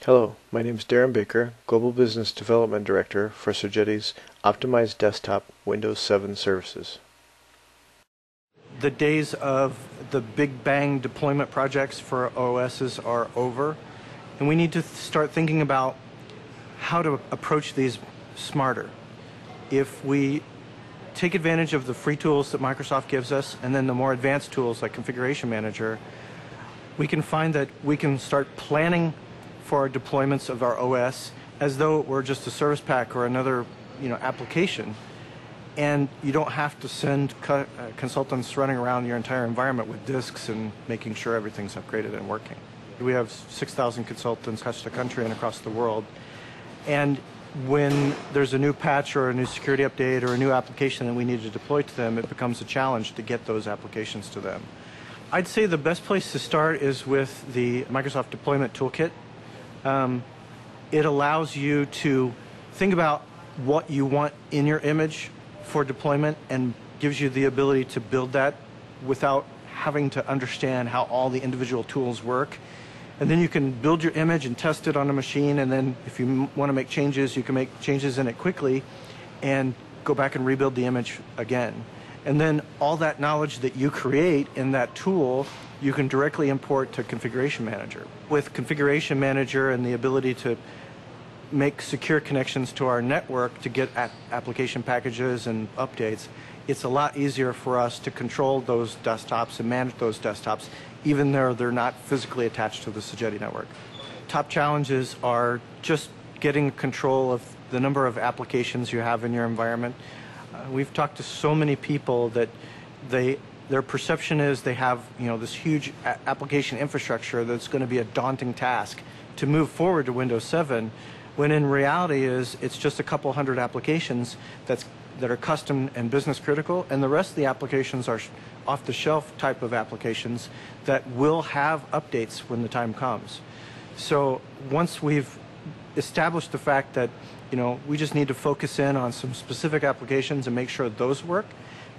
Hello, my name is Darren Baker, Global Business Development Director for Sogeti's Optimized Desktop Windows 7 services. The days of the big bang deployment projects for OSs are over, and we need to start thinking about how to approach these smarter. If we take advantage of the free tools that Microsoft gives us and then the more advanced tools like Configuration Manager, we can find that we can start planning for our deployments of our OS as though it were just a service pack or another application. And you don't have to send consultants running around your entire environment with disks and making sure everything's upgraded and working. We have 6,000 consultants across the country and across the world. And when there's a new patch or a new security update or a new application that we need to deploy to them, it becomes a challenge to get those applications to them. I'd say the best place to start is with the Microsoft Deployment Toolkit. It allows you to think about what you want in your image for deployment and gives you the ability to build that without having to understand how all the individual tools work. And then you can build your image and test it on a machine, and then if you want to make changes, you can make changes in it quickly and go back and rebuild the image again. And then all that knowledge that you create in that tool, you can directly import to Configuration Manager. With Configuration Manager and the ability to make secure connections to our network to get application packages and updates, it's a lot easier for us to control those desktops and manage those desktops, even though they're not physically attached to the Sogeti network. Top challenges are just getting control of the number of applications you have in your environment. We've talked to so many people that their perception is they have this huge application infrastructure that's going to be a daunting task to move forward to Windows 7, when in reality it's just a couple hundred applications that are custom and business critical, and the rest of the applications are off-the-shelf type of applications that will have updates when the time comes. So once we've established the fact that we just need to focus in on some specific applications and make sure those work,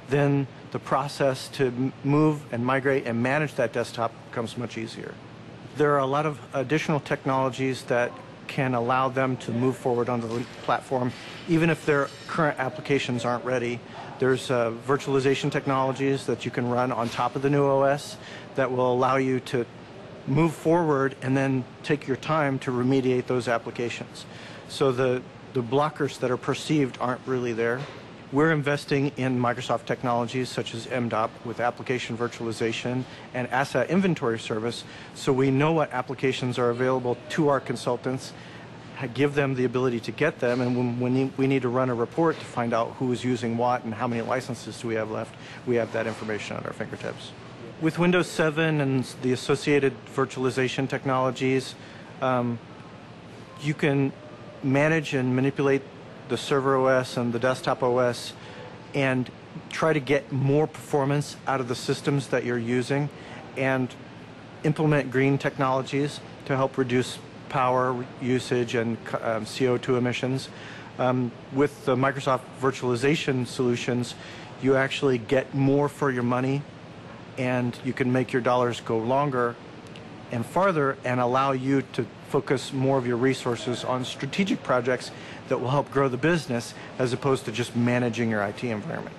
then the process to move and migrate and manage that desktop becomes much easier. There are a lot of additional technologies that can allow them to move forward on the platform, even if their current applications aren't ready. There's virtualization technologies that you can run on top of the new OS that will allow you to move forward and then take your time to remediate those applications. So the blockers that are perceived aren't really there. We're investing in Microsoft technologies such as MDOP with application virtualization and asset inventory service, so we know what applications are available to our consultants, give them the ability to get them, and when we need to run a report to find out who is using what and how many licenses do we have left, we have that information at our fingertips. With Windows 7 and the associated virtualization technologies, you can manage and manipulate the server OS and the desktop OS and try to get more performance out of the systems that you're using and implement green technologies to help reduce power usage and CO2 emissions. With the Microsoft virtualization solutions, you actually get more for your money, and you can make your dollars go longer and farther and allow you to focus more of your resources on strategic projects that will help grow the business as opposed to just managing your IT environment.